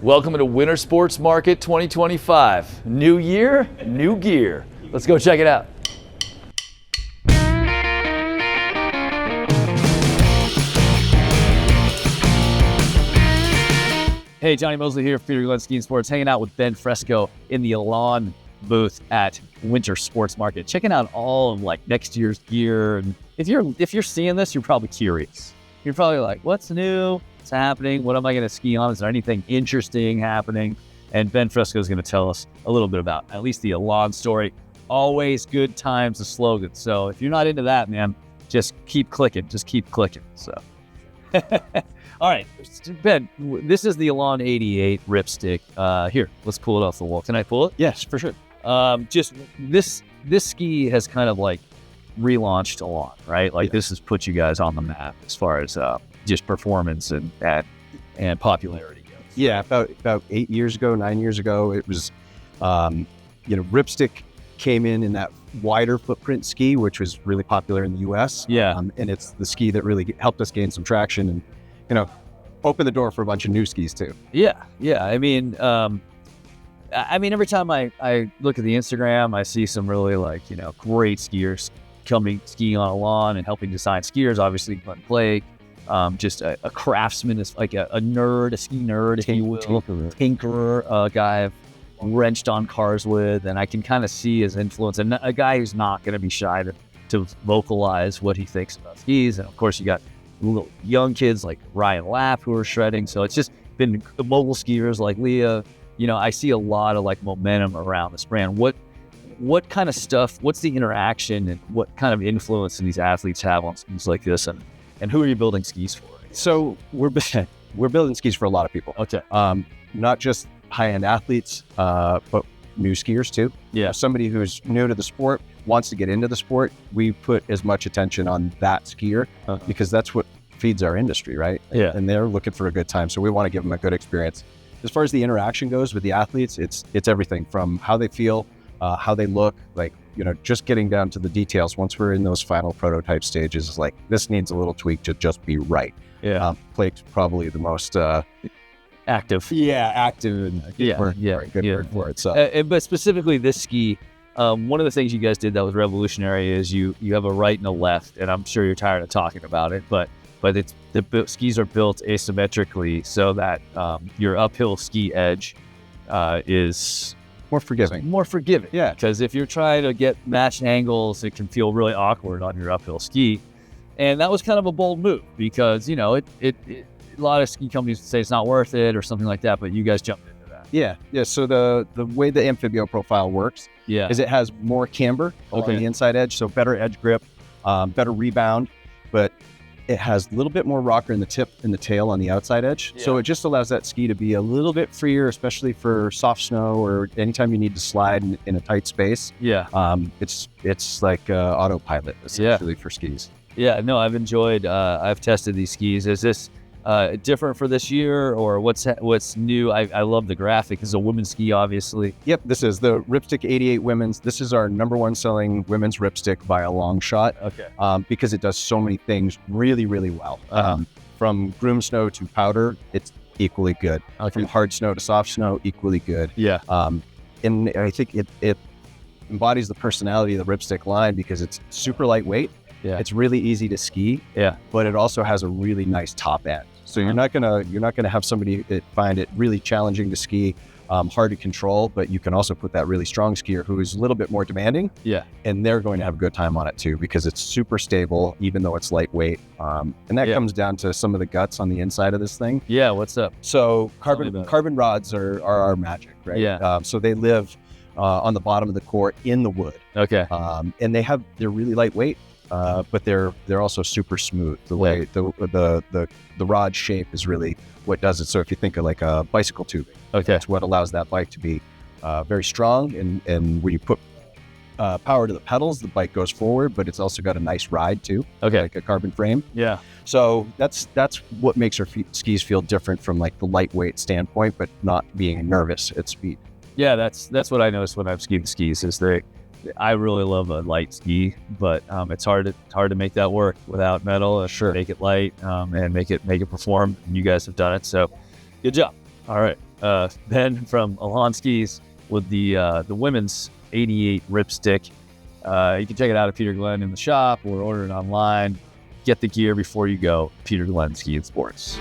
Welcome to Winter Sports Market 2025. New year, new gear. Let's go check it out. Hey, Jonny Moseley here, Peter Glenn Skiing Sports, hanging out with Ben Fresco in the Elan booth at Winter Sports Market, checking out all of like next year's gear. And if you're seeing this, you're probably curious. You're probably like, what's new? What's happening? What am I going to ski on? Is there anything interesting happening? And Ben Fresco is going to tell us a little bit about at least the Elan story. Always good times, the slogan. So if you're not into that, man, just keep clicking. Just keep clicking. So. All right, Ben, this is the Elan 88 Ripstick. Here, let's pull it off the wall. Can I pull it? Yes, for sure. Just this ski has kind of like relaunched Elan, right? Like This has put you guys on the map as far as just performance and popularity goes. Yeah, about 8 years ago, 9 years ago, it was, Ripstick came in that wider footprint ski, which was really popular in the U.S. Yeah. And it's the ski that really helped us gain some traction and, open the door for a bunch of new skis too. Yeah. I mean, every time I look at the Instagram, I see some really great skiers skiing on Elan and helping design skiers. Obviously, Glenn Blake, just a craftsman, is like a nerd, a ski nerd, if you will, tinkerer, a guy I've wrenched on cars with, and I can kind of see his influence. And a guy who's not going to be shy to vocalize what he thinks about skis. And of course, you got little young kids like Ryan Lapp who are shredding. So it's just been the mobile skiers like Leah. I see a lot of like momentum around this brand. What kind of stuff, what's the interaction and what kind of influence do these athletes have on skis like this? And who are you building skis for? So we're building skis for a lot of people. Okay. Not just high-end athletes, but new skiers too. Yeah. Somebody who's new to the sport, wants to get into the sport, we put as much attention on that skier because that's what feeds our industry, right? Yeah. And they're looking for a good time. So we want to give them a good experience. As far as the interaction goes with the athletes, it's everything from how they feel, how they look, just getting down to the details. Once we're in those final prototype stages, like this needs a little tweak to just be right. Yeah. Blake's probably the most active. Yeah, active. And good word for it. So, but specifically this ski, one of the things you guys did that was revolutionary is you have a right and a left, and I'm sure you're tired of talking about it, but the skis are built asymmetrically so that your uphill ski edge is more forgiving. Yeah, because if you're trying to get matched angles, it can feel really awkward on your uphill ski, and that was kind of a bold move because a lot of ski companies say it's not worth it or something like that, but you guys jumped into that. Yeah. So the way the Amphibio profile works is it has more camber on the inside edge, so better edge grip, better rebound, but it has a little bit more rocker in the tip and the tail on the outside edge. Yeah. So it just allows that ski to be a little bit freer, especially for soft snow or anytime you need to slide in a tight space. Yeah. It's like autopilot essentially for skis. Yeah, no, I've tested these skis. Is this different for this year or what's new? I love the graphic. It's a women's ski, obviously. Yep, this is the Ripstick 88 women's. This is our number one selling women's Ripstick by a long shot. Okay. Because it does so many things really, really well. From groom snow to powder, it's equally good. Okay. From hard snow to soft snow, equally good. Yeah. And I think it embodies the personality of the Ripstick line because it's super lightweight. Yeah. It's really easy to ski. Yeah. But it also has a really nice top end. So you're not gonna have somebody that find it really challenging to ski, hard to control, but you can also put that really strong skier who is a little bit more demanding. Yeah. And they're going to have a good time on it too because it's super stable, even though it's lightweight. And that comes down to some of the guts on the inside of this thing. Yeah. What's up? So carbon rods are our magic, right? Yeah. So they live on the bottom of the core in the wood. Okay. And they're really lightweight. But they're also super smooth. The way the rod shape is really what does it. So if you think of like a bicycle tubing, it's what allows that bike to be very strong. And when you put power to the pedals, the bike goes forward, but it's also got a nice ride too. Okay. Like a carbon frame. Yeah. So that's what makes our skis feel different from like the lightweight standpoint, but not being nervous at speed. Yeah, that's what I noticed when I've skied the skis is I really love a light ski, but it's hard to make that work without metal. Sure. Make it light and make it perform. And you guys have done it, so good job. All right. Ben from Elan Skis with the women's 88 Ripstick. You can check it out at Peter Glenn in the shop or order it online. Get the gear before you go. Peter Glenn Ski and Sports.